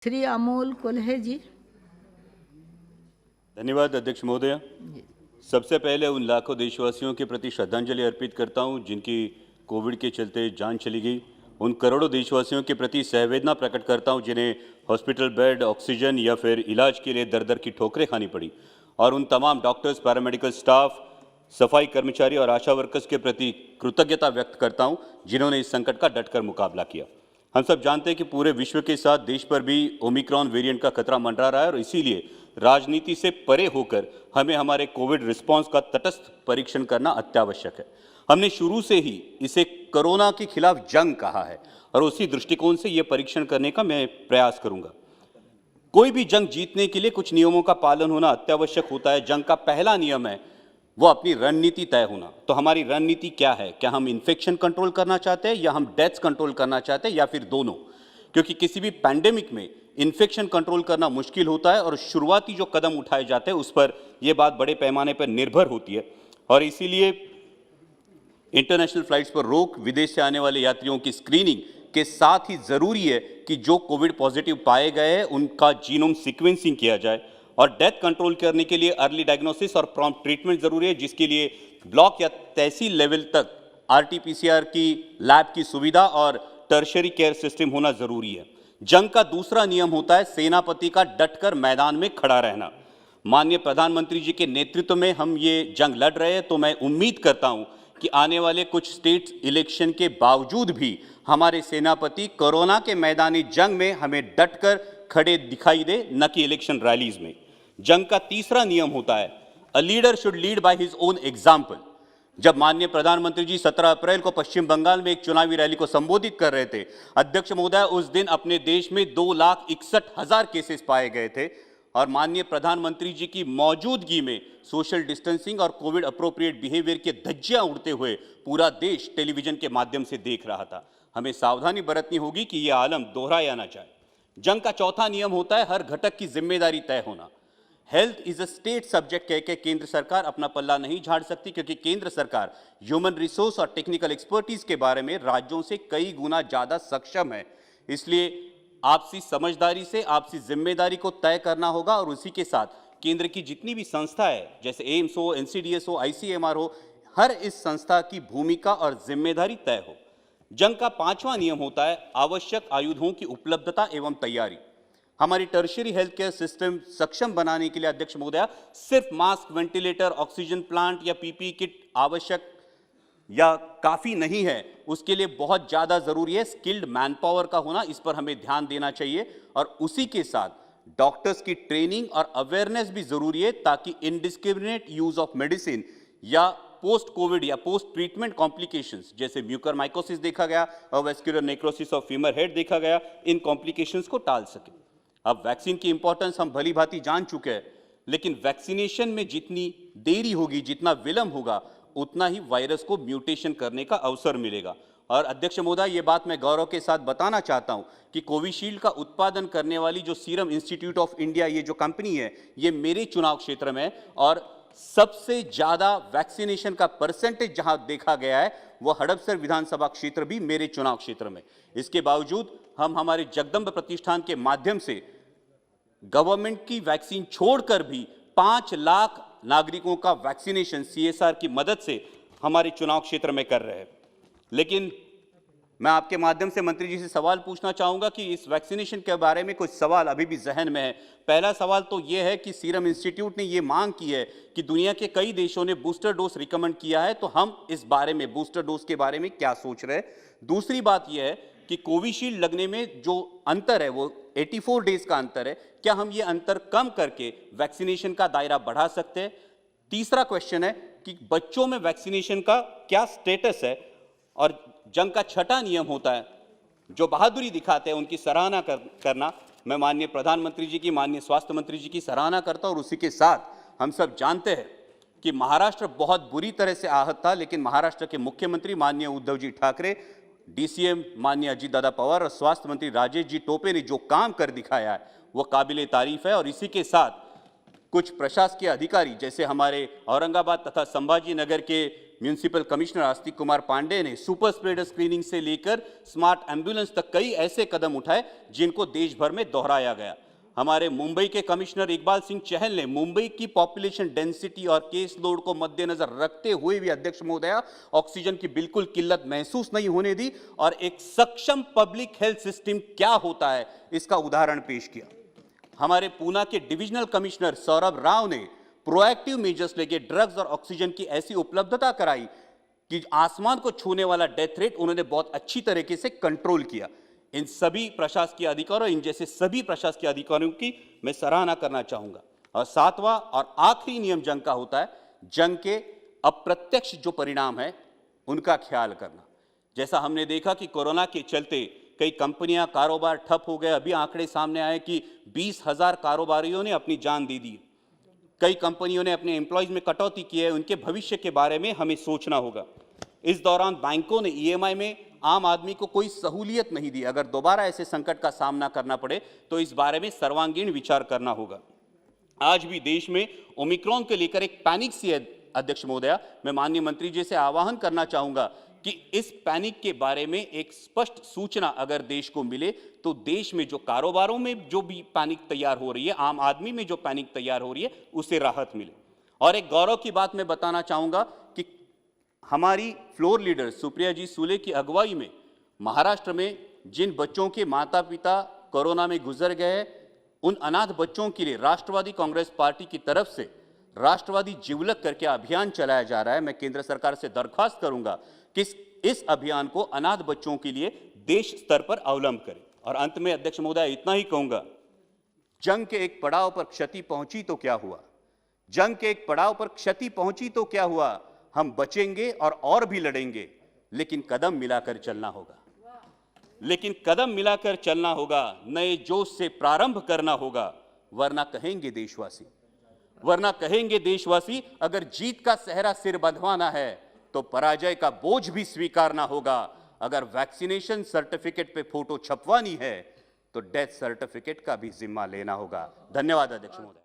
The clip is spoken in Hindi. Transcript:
श्री अमोल कोल्हे जी। धन्यवाद अध्यक्ष महोदय। सबसे पहले उन लाखों देशवासियों के प्रति श्रद्धांजलि अर्पित करता हूं जिनकी कोविड के चलते जान चली गई। उन करोड़ों देशवासियों के प्रति सहवेदना प्रकट करता हूं जिन्हें हॉस्पिटल बेड, ऑक्सीजन या फिर इलाज के लिए दर दर की ठोकरें खानी पड़ी। और उन तमाम डॉक्टर्स, पैरामेडिकल स्टाफ, सफाई कर्मचारी और आशा वर्कर्स के प्रति कृतज्ञता व्यक्त करता हूं जिन्होंने इस संकट का डटकर मुकाबला किया। हम सब जानते हैं कि पूरे विश्व के साथ देश पर भी ओमिक्रॉन वेरिएंट का खतरा मंडरा रहा है और इसीलिए राजनीति से परे होकर हमें हमारे कोविड रिस्पांस का तटस्थ परीक्षण करना अत्यावश्यक है। हमने शुरू से ही इसे कोरोना के खिलाफ जंग कहा है और उसी दृष्टिकोण से यह परीक्षण करने का मैं प्रयास करूंगा। कोई भी जंग जीतने के लिए कुछ नियमों का पालन होना अत्यावश्यक होता है। जंग का पहला नियम है वो अपनी रणनीति तय होना। तो हमारी रणनीति क्या है? क्या हम इन्फेक्शन कंट्रोल करना चाहते हैं या हम डेथ्स कंट्रोल करना चाहते हैं या फिर दोनों? क्योंकि किसी भी पैंडेमिक में इन्फेक्शन कंट्रोल करना मुश्किल होता है और शुरुआती जो कदम उठाए जाते हैं उस पर यह बात बड़े पैमाने पर निर्भर होती है। और इसीलिए इंटरनेशनल फ्लाइट्स पर रोक, विदेश से आने वाले यात्रियों की स्क्रीनिंग के साथ ही जरूरी है कि जो कोविड पॉजिटिव पाए गए हैं उनका जीनोम सीक्वेंसिंग किया जाए। और डेथ कंट्रोल करने के लिए अर्ली डायग्नोसिस और प्रॉम्प्ट ट्रीटमेंट जरूरी है, जिसके लिए ब्लॉक या तहसील लेवल तक आरटी-पीसीआर की लैब की सुविधा और टर्शरी केयर सिस्टम होना जरूरी है। जंग का दूसरा नियम होता है सेनापति का डटकर मैदान में खड़ा रहना। माननीय प्रधानमंत्री जी के नेतृत्व में हम ये जंग लड़ रहे हैं, तो मैं उम्मीद करता हूं कि आने वाले कुछ स्टेट इलेक्शन के बावजूद भी हमारे सेनापति कोरोना के मैदानी जंग में हमें डटकर खड़े दिखाई दे, न कि इलेक्शन रैलीज में। जंग का तीसरा नियम होता है a leader should lead by his own example. जब माननीय प्रधानमंत्री जी 17 अप्रैल को पश्चिम बंगाल में एक चुनावी रैली को संबोधित कर रहे थे, अध्यक्ष महोदय, उस दिन अपने देश में 2,61,000 केसेस पाए गए थे और माननीय प्रधानमंत्री जी की मौजूदगी में सोशल डिस्टेंसिंग और कोविड अप्रोप्रिएट बिहेवियर के धज्जियां उड़ते हुए पूरा देश टेलीविजन के माध्यम से देख रहा था। हमें सावधानी बरतनी होगी कि यह आलम दोहराया ना जाए। जंग का चौथा नियम होता है हर घटक की जिम्मेदारी तय होना। Health is a state subject कह के केंद्र सरकार अपना पल्ला नहीं झाड़ सकती, क्योंकि केंद्र सरकार ह्यूमन रिसोर्स और टेक्निकल एक्सपर्टीज के बारे में राज्यों से कई गुना ज्यादा सक्षम है। इसलिए आपसी समझदारी से आपसी जिम्मेदारी को तय करना होगा और उसी के साथ केंद्र की जितनी भी संस्था है, जैसे एम्स हो, एनसीडीएस हो, आईसीएमआर हो, हर इस संस्था की भूमिका और जिम्मेदारी तय हो। जंग का पांचवा नियम होता है आवश्यक आयुधों की उपलब्धता एवं तैयारी। हमारी टर्शियरी हेल्थ केयर सिस्टम सक्षम बनाने के लिए अध्यक्ष महोदय सिर्फ मास्क, वेंटिलेटर, ऑक्सीजन प्लांट या पीपीई किट आवश्यक या काफी नहीं है। उसके लिए बहुत ज्यादा जरूरी है स्किल्ड मैन पावर का होना। इस पर हमें ध्यान देना चाहिए और उसी के साथ डॉक्टर्स की ट्रेनिंग और अवेयरनेस भी जरूरी है, ताकि इनडिस्क्रिमिनेट यूज ऑफ मेडिसिन या पोस्ट कोविड या पोस्ट ट्रीटमेंट कॉम्प्लिकेशंस जैसे म्यूकरमाइकोसिस देखा गया और vascular necrosis of femur head देखा गया, इन कॉम्प्लिकेशंस को टाल सके। अब वैक्सीन की इंपॉर्टेंस हम भली भांति जान चुके हैं, लेकिन वैक्सीनेशन में जितनी देरी होगी, जितना विलंब होगा, उतना ही वायरस को म्यूटेशन करने का अवसर मिलेगा। और अध्यक्ष महोदय, ये बात मैं गौरव के साथ बताना चाहता हूं कि कोविशील्ड का उत्पादन करने वाली जो सीरम इंस्टीट्यूट ऑफ इंडिया, ये जो कंपनी है, ये मेरे चुनाव क्षेत्र में और सबसे ज्यादा वैक्सीनेशन का परसेंटेज जहां देखा गया है वो हड़पसर विधानसभा क्षेत्र भी मेरे चुनाव क्षेत्र में। इसके बावजूद हम हमारे जगदम्ब प्रतिष्ठान के माध्यम से गवर्नमेंट की वैक्सीन छोड़कर भी 5 लाख नागरिकों का वैक्सीनेशन सीएसआर की मदद से हमारे चुनाव क्षेत्र में कर रहे हैं। लेकिन मैं आपके माध्यम से मंत्री जी से सवाल पूछना चाहूंगा कि इस वैक्सीनेशन के बारे में कुछ सवाल अभी भी जहन में है। पहला सवाल तो यह है कि सीरम इंस्टीट्यूट ने यह मांग की है कि दुनिया के कई देशों ने बूस्टर डोज रिकमेंड किया है, तो हम इस बारे में बूस्टर डोज के बारे में क्या सोच रहे हैं। दूसरी बात यह है कि कोविशील्ड लगने में जो अंतर है वो 84 डेज का अंतर है, क्या हम ये अंतर कम करके वैक्सीनेशन का दायरा बढ़ा सकते हैं। तीसरा क्वेश्चन है कि बच्चों में वैक्सीनेशन का क्या स्टेटस है। और जंग का छठा नियम होता है जो बहादुरी दिखाते हैं उनकी सराहना करना। मैं माननीय प्रधानमंत्री जी की, माननीय स्वास्थ्य मंत्री जी की सराहना करता हूं और उसी के साथ हम सब जानते हैं कि महाराष्ट्र बहुत बुरी तरह से आहत था, लेकिन महाराष्ट्र के मुख्यमंत्री माननीय उद्धव जी ठाकरे, डीसीएम माननीय अजीत दादा पवार और स्वास्थ्य मंत्री राजेश जी टोपे ने जो काम कर दिखाया है वो काबिले तारीफ है। और इसी के साथ कुछ प्रशासकीय अधिकारी जैसे हमारे औरंगाबाद तथा संभाजी नगर के म्युनिसिपल कमिश्नर आस्तिक कुमार पांडे ने सुपर स्प्रेडर स्क्रीनिंग से लेकर स्मार्ट एम्बुलेंस तक कई ऐसे कदम उठाए जिनको देश भर में दोहराया गया। हमारे मुंबई के कमिश्नर इकबाल सिंह चहल ने मुंबई की पॉपुलेशन डेंसिटी और केस लोड को मद्देनजर रखते हुए भी अध्यक्ष महोदया ऑक्सीजन की बिल्कुल किल्लत महसूस नहीं होने दी और एक सक्षम पब्लिक हेल्थ सिस्टम क्या होता है इसका उदाहरण पेश किया। हमारे पूना के डिविजनल कमिश्नर सौरभ राव ने प्रोएक्टिव मेजर्स लेके ड्रग्स और ऑक्सीजन की ऐसी उपलब्धता कराई कि आसमान को छूने वाला डेथ रेट उन्होंने बहुत अच्छी तरीके से कंट्रोल किया। इन सभी प्रशासकीय अधिकारियों, इन जैसे सभी प्रशासकीय अधिकारियों की मैं सराहना करना चाहूंगा। और सातवां और आखिरी नियम जंग का होता है जंग के अप्रत्यक्ष जो परिणाम है उनका ख्याल करना। जैसा हमने देखा कि कोरोना के चलते कई कंपनियां, कारोबार ठप हो गए। अभी आंकड़े सामने आए कि 20,000 कारोबारियों ने अपनी जान दे दी। कई कंपनियों ने अपने एम्प्लॉयज में कटौती की है। उनके भविष्य के बारे में हमें सोचना होगा। इस दौरान बैंकों ने ईएमआई में आम आदमी को कोई सहूलियत नहीं दी। अगर दोबारा ऐसे संकट का सामना करना पड़े तो इस बारे में सर्वांगीण विचार करना होगा। आज भी देश में ओमिक्रॉन को लेकर एक पैनिक सी है अध्यक्ष महोदया। मैं माननीय मंत्री जी से आह्वान करना चाहूंगा कि इस पैनिक के बारे में एक स्पष्ट सूचना अगर देश को मिले तो देश में जो कारोबारों में जो भी पैनिक तैयार हो रही है, आम आदमी में जो पैनिक तैयार हो रही है, उसे राहत मिले। और एक गौरव की बात मैं बताना चाहूंगा कि हमारी फ्लोर लीडर सुप्रिया जी सूले की अगुवाई में महाराष्ट्र में जिन बच्चों के माता पिता कोरोना में गुजर गए, उन अनाथ बच्चों के लिए राष्ट्रवादी कांग्रेस पार्टी की तरफ से राष्ट्रवादी जिवलक करके अभियान चलाया जा रहा है। मैं केंद्र सरकार से दरख्वास्त करूंगा कि इस अभियान को अनाथ बच्चों के लिए देश स्तर पर अवलंब करें। और अंत में अध्यक्ष महोदय इतना ही कहूंगा, जंग के एक पड़ाव पर क्षति पहुंची तो क्या हुआ, जंग के एक पड़ाव पर क्षति पहुंची तो क्या हुआ, हम बचेंगे और भी लड़ेंगे, लेकिन कदम मिलाकर चलना होगा। लेकिन कदम मिलाकर चलना होगा, नए जोश से प्रारंभ करना होगा, वरना कहेंगे देशवासी अगर जीत का सेहरा सिर बंधवाना है तो पराजय का बोझ भी स्वीकारना होगा। अगर वैक्सीनेशन सर्टिफिकेट पे फोटो छपवानी है तो डेथ सर्टिफिकेट का भी जिम्मा लेना होगा। धन्यवाद अध्यक्ष महोदय।